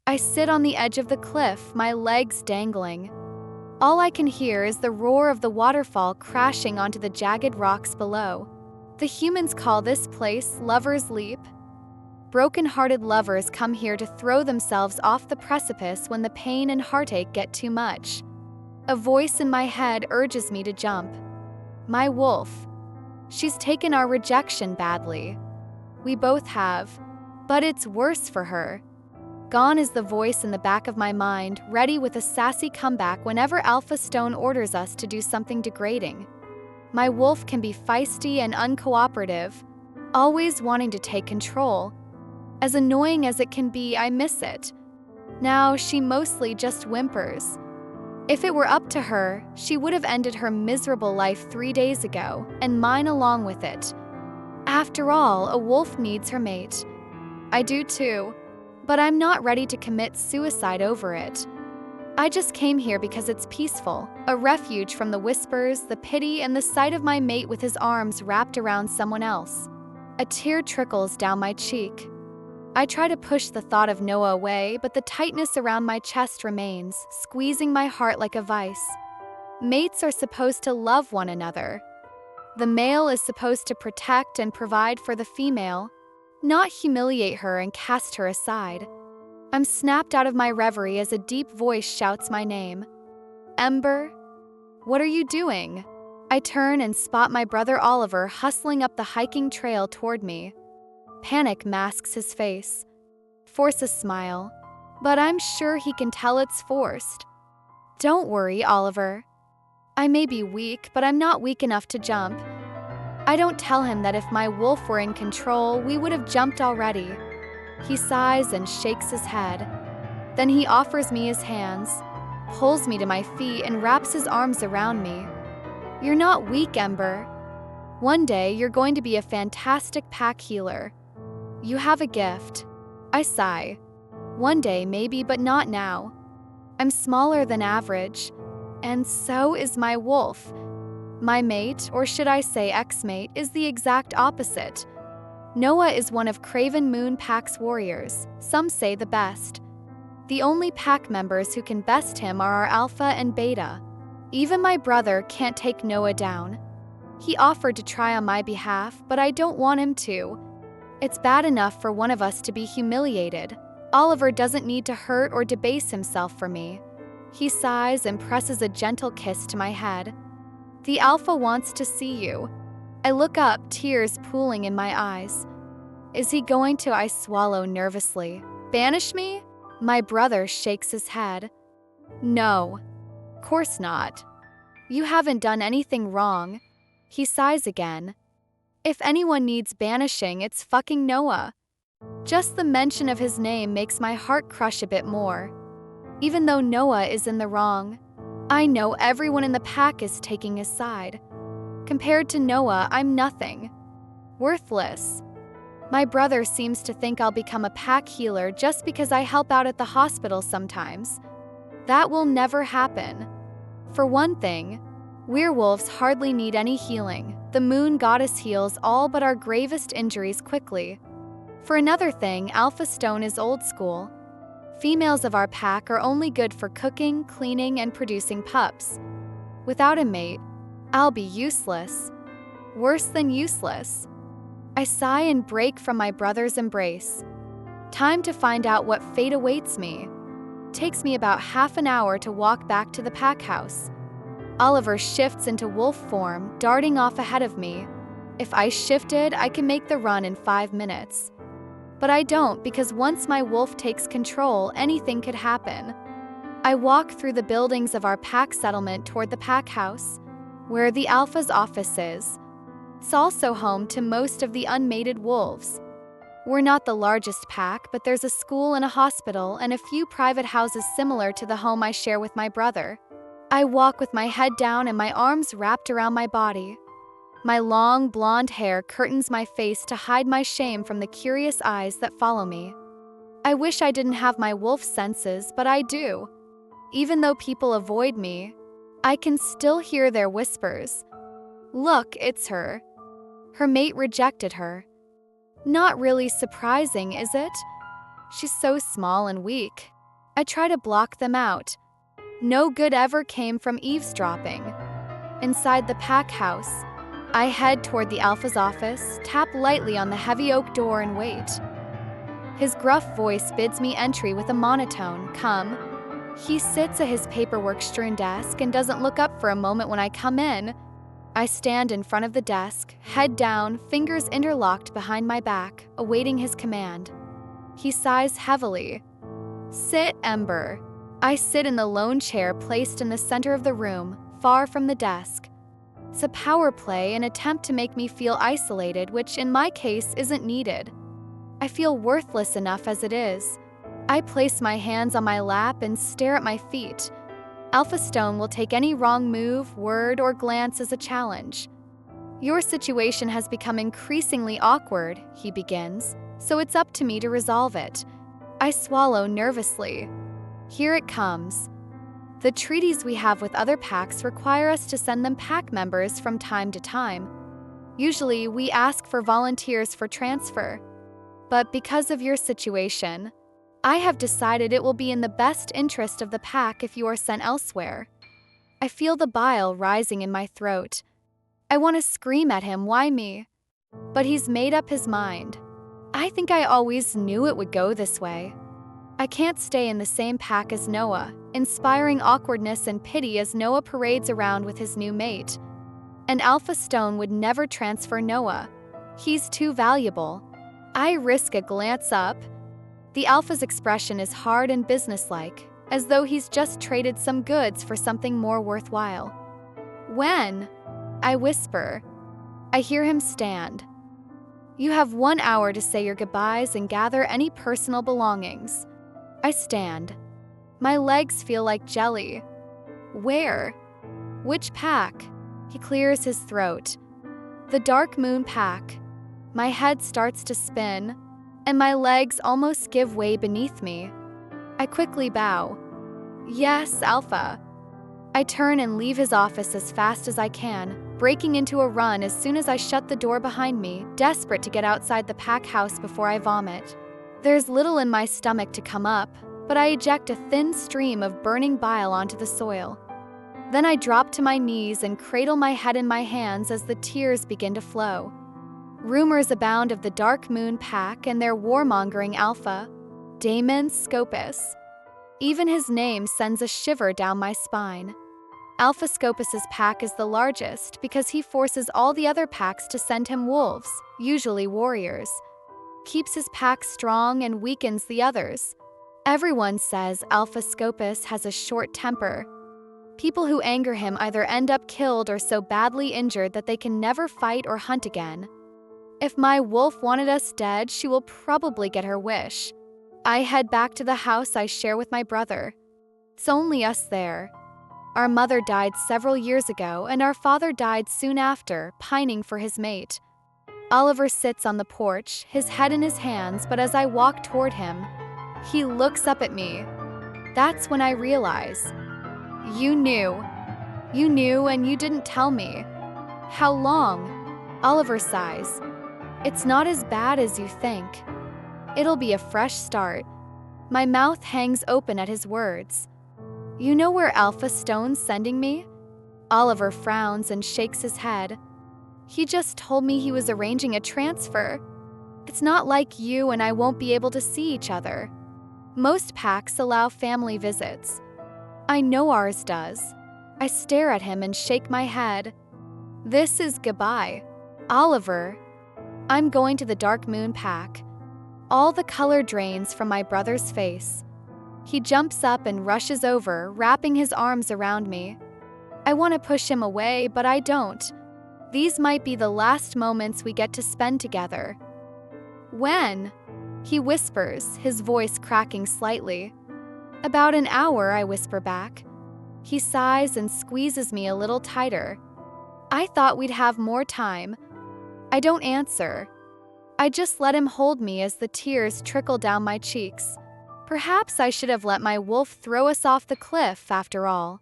I sit on the edge of the cliff, my legs dangling. All I can hear is the roar of the waterfall crashing onto the jagged rocks below. The humans call this place Lover's Leap. Broken-hearted lovers come here to throw themselves off the precipice when the pain and heartache get too much. A voice in my head urges me to jump. My wolf. She's taken our rejection badly. We both have. But it's worse for her. Gone is the voice in the back of my mind, ready with a sassy comeback whenever Alpha Stone orders us to do something degrading. My wolf can be feisty and uncooperative, always wanting to take control. As annoying as it can be, I miss it. Now, she mostly just whimpers. If it were up to her, she would have ended her miserable life 3 days ago, and mine along with it. After all, a wolf needs her mate. I do too. But I'm not ready to commit suicide over it. I just came here because it's peaceful, a refuge from the whispers, the pity, and the sight of my mate with his arms wrapped around someone else. A tear trickles down my cheek. I try to push the thought of Noah away, but the tightness around my chest remains, squeezing my heart like a vice. Mates are supposed to love one another. The male is supposed to protect and provide for the female, not humiliate her and cast her aside. I'm snapped out of my reverie as a deep voice shouts my name. Ember? What are you doing? I turn and spot my brother Oliver hustling up the hiking trail toward me. Panic masks his face. Force a smile, but I'm sure he can tell it's forced. Don't worry, Oliver. I may be weak, but I'm not weak enough to jump. I don't tell him that if my wolf were in control, we would have jumped already. He sighs and shakes his head. Then he offers me his hands, pulls me to my feet, and wraps his arms around me. You're not weak, Ember. One day, you're going to be a fantastic pack healer. You have a gift. I sigh. One day, maybe, but not now. I'm smaller than average, and so is my wolf. My mate, or should I say ex-mate, is the exact opposite. Noah is one of DarkMoon Pack's warriors, some say the best. The only pack members who can best him are our alpha and beta. Even my brother can't take Noah down. He offered to try on my behalf, but I don't want him to. It's bad enough for one of us to be humiliated. Oliver doesn't need to hurt or debase himself for me. He sighs and presses a gentle kiss to my head. The alpha wants to see you. I look up, tears pooling in my eyes. Is he going to? I swallow nervously. Banish me? My brother shakes his head. No, course not. You haven't done anything wrong. He sighs again. If anyone needs banishing, it's fucking Noah. Just the mention of his name makes my heart crush a bit more. Even though Noah is in the wrong, I know everyone in the pack is taking his side. Compared to Noah, I'm nothing. Worthless. My brother seems to think I'll become a pack healer just because I help out at the hospital sometimes. That will never happen. For one thing, werewolves hardly need any healing. The moon goddess heals all but our gravest injuries quickly. For another thing, Alpha Stone is old school. Females of our pack are only good for cooking, cleaning, and producing pups. Without a mate, I'll be useless. Worse than useless. I sigh and break from my brother's embrace. Time to find out what fate awaits me. Takes me about half an hour to walk back to the pack house. Oliver shifts into wolf form, darting off ahead of me. If I shifted, I can make the run in 5 minutes. But I don't, because once my wolf takes control, anything could happen. I walk through the buildings of our pack settlement toward the pack house, where the alpha's office is. It's also home to most of the unmated wolves. We're not the largest pack, but there's a school and a hospital and a few private houses similar to the home I share with my brother. I walk with my head down and my arms wrapped around my body. My long, blonde hair curtains my face to hide my shame from the curious eyes that follow me. I wish I didn't have my wolf senses, but I do. Even though people avoid me, I can still hear their whispers. Look, it's her. Her mate rejected her. Not really surprising, is it? She's so small and weak. I try to block them out. No good ever came from eavesdropping. Inside the pack house, I head toward the Alpha's office, tap lightly on the heavy oak door and wait. His gruff voice bids me entry with a monotone, "Come." He sits at his paperwork-strewn desk and doesn't look up for a moment when I come in. I stand in front of the desk, head down, fingers interlocked behind my back, awaiting his command. He sighs heavily. "Sit, Ember." I sit in the lone chair placed in the center of the room, far from the desk. It's a power play, an attempt to make me feel isolated, which in my case isn't needed. I feel worthless enough as it is. I place my hands on my lap and stare at my feet. Alpha Stone will take any wrong move, word, or glance as a challenge. "Your situation has become increasingly awkward," he begins, "so it's up to me to resolve it." I swallow nervously. Here it comes. The treaties we have with other packs require us to send them pack members from time to time. Usually, we ask for volunteers for transfer. But because of your situation, I have decided it will be in the best interest of the pack if you are sent elsewhere. I feel the bile rising in my throat. I want to scream at him, "Why me?" But he's made up his mind. I think I always knew it would go this way. I can't stay in the same pack as Noah, inspiring awkwardness and pity as Noah parades around with his new mate. An Alpha Stone would never transfer Noah. He's too valuable. I risk a glance up. The Alpha's expression is hard and businesslike, as though he's just traded some goods for something more worthwhile. "When?" I whisper. I hear him stand. "You have 1 hour to say your goodbyes and gather any personal belongings." I stand. My legs feel like jelly. "Where?" "Which pack?" He clears his throat. "The DarkMoon Pack." My head starts to spin, and my legs almost give way beneath me. I quickly bow. "Yes, Alpha." I turn and leave his office as fast as I can, breaking into a run as soon as I shut the door behind me, desperate to get outside the pack house before I vomit. There's little in my stomach to come up, but I eject a thin stream of burning bile onto the soil. Then I drop to my knees and cradle my head in my hands as the tears begin to flow. Rumors abound of the DarkMoon Pack and their warmongering Alpha, Damon Scopus. Even his name sends a shiver down my spine. Alpha Scopus's pack is the largest because he forces all the other packs to send him wolves, usually warriors. Keeps his pack strong and weakens the others. Everyone says Alpha Scopus has a short temper. People who anger him either end up killed or so badly injured that they can never fight or hunt again. If my wolf wanted us dead, she will probably get her wish. I head back to the house I share with my brother. It's only us there. Our mother died several years ago, and our father died soon after, pining for his mate. Oliver sits on the porch, his head in his hands, but as I walk toward him, he looks up at me. That's when I realize. "You knew. You knew and you didn't tell me." "How long?" Oliver sighs. "It's not as bad as you think. It'll be a fresh start." My mouth hangs open at his words. "You know where Alpha Stone's sending me?" Oliver frowns and shakes his head. "He just told me he was arranging a transfer. It's not like you and I won't be able to see each other. Most packs allow family visits. I know ours does." I stare at him and shake my head. "This is goodbye, Oliver. I'm going to the DarkMoon Pack." All the color drains from my brother's face. He jumps up and rushes over, wrapping his arms around me. I want to push him away, but I don't. These might be the last moments we get to spend together. "When?" he whispers, his voice cracking slightly. "About an hour," I whisper back. He sighs and squeezes me a little tighter. "I thought we'd have more time." I don't answer. I just let him hold me as the tears trickle down my cheeks. Perhaps I should have let my wolf throw us off the cliff after all.